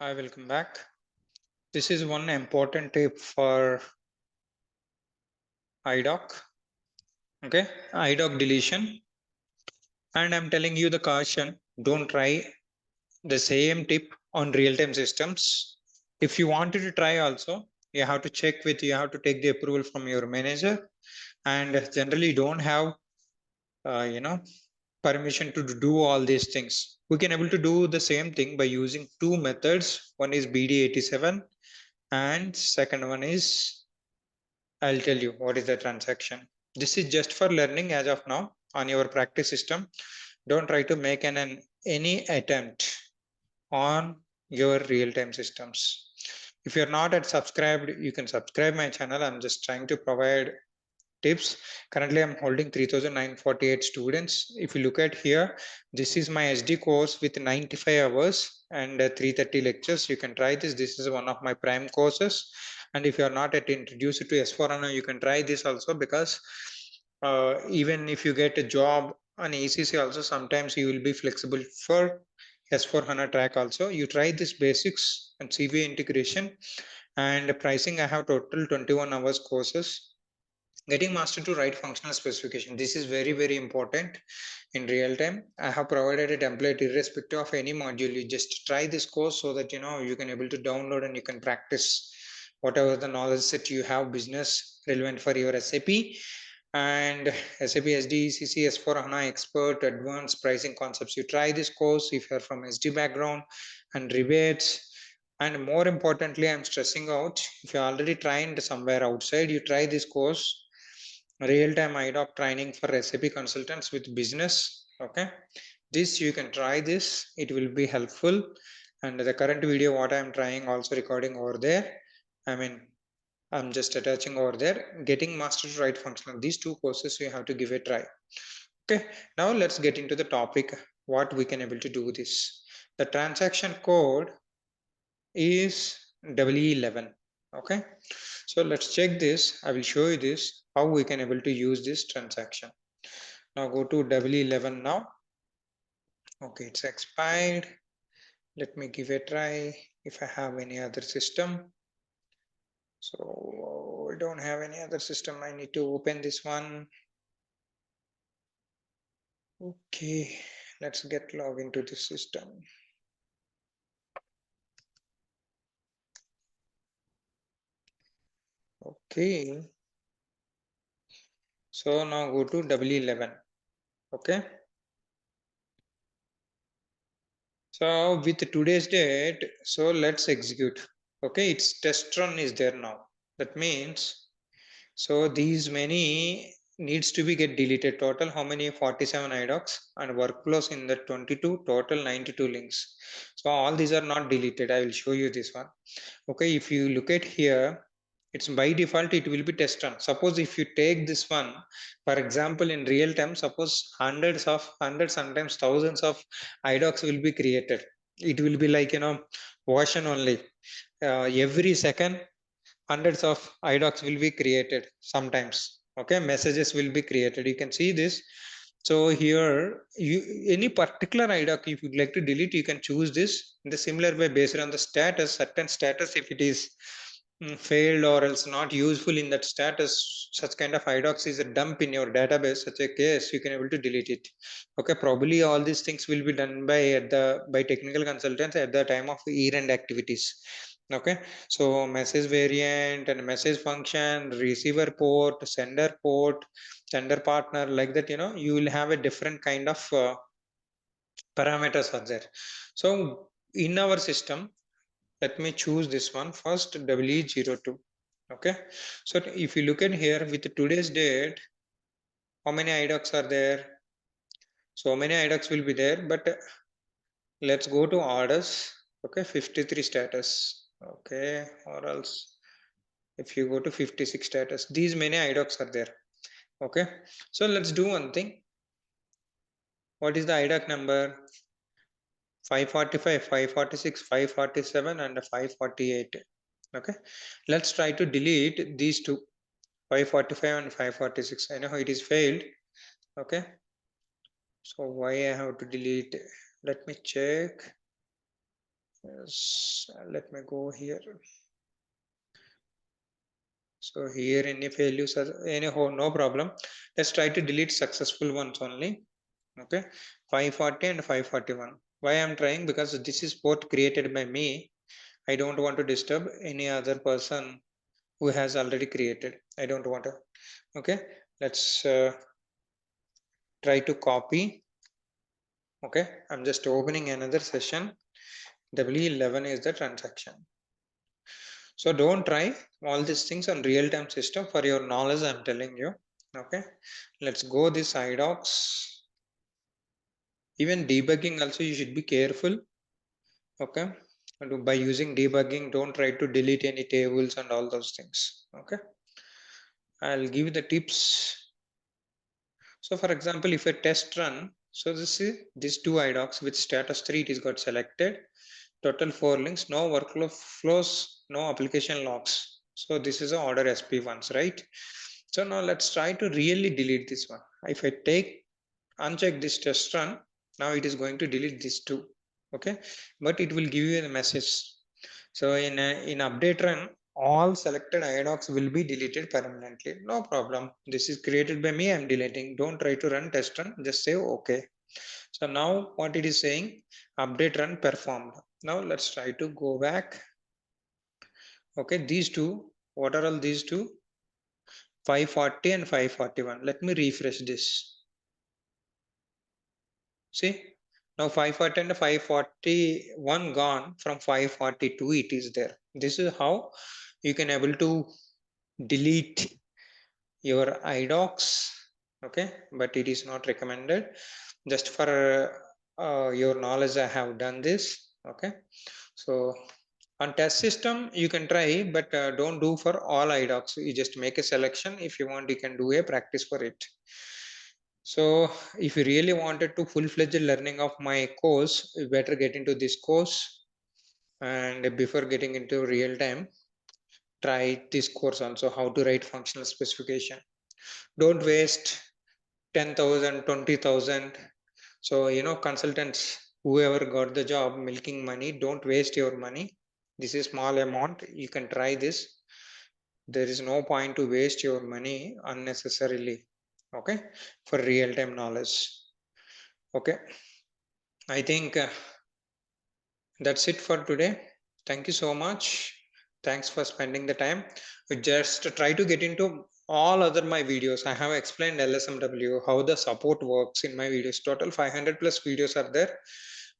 Hi, welcome back. This is one important tip for Idoc. Okay, Idoc deletion. And I'm telling you the caution, don't try the same tip on real-time systems. If you wanted to try also, you have to check with, you have to take the approval from your manager, and generally don't have, uh, you know, permission to do all these things. We can able to do the same thing by using two methods. One is BD87 and second one is I'll tell you what is the transaction. This is just for learning as of now on your practice system. Don't try to make any attempt on your real-time systems. If you're not at subscribed, you can subscribe my channel. I'm just trying to provide tips. Currently, I'm holding 3,948 students. If you look at here, this is my SD course with 95 hours and 330 lectures. You can try this. This is one of my prime courses. And if you are not yet introduced to S4 HANA, you can try this also because even if you get a job on ECC also, sometimes you will be flexible for S4 HANA track also. You try this basics and CV integration and pricing. I have total 21 hours courses. Getting master to write functional specification. This is very important in real time. I have provided a template irrespective of any module. You just try this course so that you can able to download and you can practice whatever the knowledge that you have business relevant for your SAP and SAP SD, ECC, S4 HANA expert, advanced pricing concepts. You try this course if you're from SD background and rebates. And more importantly, I'm stressing out, if you already trained somewhere outside, you try this course, real-time Idoc training for SAP consultants with business. Okay, this you can try this. It will be helpful. And the current video, what I'm trying, also recording over there. I mean, I'm just attaching over there. Getting master to write functional. These two courses you have to give a try. Okay, now let's get into the topic. What we can able to do this. The transaction code is W11. Okay, so let's check this. I will show you this how we can able to use this transaction. Now go to W11 now. Okay, it's expired. Let me give a try if I have any other system. So I don't have any other system. I need to open this one. Okay, let's get log into the system. Okay, so now go to W11. Okay, so with today's date, so let's execute. Okay, its test run is there now. That means so these many needs to be get deleted. Total how many? 47 idocs and workflows in the 22, total 92 links. So all these are not deleted. I will show you this one. Okay, if you look at here, it's by default it will be test run. Suppose if you take this one, for example, in real time, suppose hundreds, sometimes thousands of idocs will be created. It will be like version only. Every second hundreds of idocs will be created sometimes. Okay, messages will be created. You can see this. So here, any particular idoc if you'd like to delete, you can choose this in the similar way based on the status, certain status. If it is failed or else not useful in that status, such kind of idocs is a dump in your database. Such a case, you can able to delete it. Okay, probably all these things will be done by technical consultants at the time of year-end activities. Okay, so message variant and message function, receiver port, sender partner, like that. You will have a different kind of parameters are there. So in our system, let me choose this one first, W02. Okay, so if you look at here with today's date, how many idocs are there? So many idocs will be there, but let's go to orders. Okay, 53 status. Okay, or else if you go to 56 status, these many idocs are there. Okay, so let's do one thing. What is the idoc number? 545, 546, 547 and 548. Okay, let's try to delete these two, 545 and 546. I know it is failed. Okay, so why I have to delete? Let me check. Yes, let me go here. So here any failures are anyhow, no problem. Let's try to delete successful ones only. Okay, 540 and 541. Why I'm trying? Because this is both created by me. I don't want to disturb any other person who has already created. I don't want to. Okay, let's try to copy. Okay, I'm just opening another session. W11 is the transaction. So don't try all these things on real-time system. For your knowledge, I'm telling you. Okay, let's go this Idocs. Even debugging also you should be careful. Okay, and by using debugging, don't try to delete any tables and all those things. Okay, I'll give the tips. So for example, if a test run, so this is these two Idocs with status 3 it is got selected. Total 4 links, no workflow flows, no application logs. So this is a order SP ones, right? So now let's try to really delete this one. If I take uncheck this test run, now it is going to delete this two. Okay, but it will give you a message. So in update run, all selected IDOCs will be deleted permanently. No problem. This is created by me. I'm deleting. Don't try to run test run. Just say okay. So now what it is saying, update run performed. Now let's try to go back. Okay, these two, what are all these two? 540 and 541. Let me refresh this. See, now 540 and 541 gone, from 542 it is there. This is how you can able to delete your idocs. Okay, but it is not recommended. Just for your knowledge, I have done this. Okay, so on test system you can try, but don't do for all idocs. You just make a selection. If you want, you can do a practice for it. So if you really wanted to full-fledged learning of my course, you better get into this course. And before getting into real time, try this course also, how to write functional specification. Don't waste 10,000, 20,000. So, consultants, whoever got the job milking money, don't waste your money. This is small amount. You can try this. There is no point to waste your money unnecessarily. Okay, for real time knowledge. Okay, I think that's it for today. Thank you so much. Thanks for spending the time. We just try to get into all other my videos. I have explained LSMW, how the support works in my videos. Total 500 plus videos are there.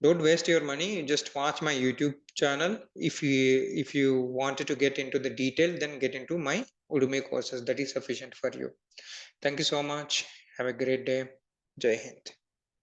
Don't waste your money. Just watch my YouTube channel. If you wanted to get into the detail, then get into my Udemy courses. That is sufficient for you. Thank you so much. Have a great day. Jai Hind.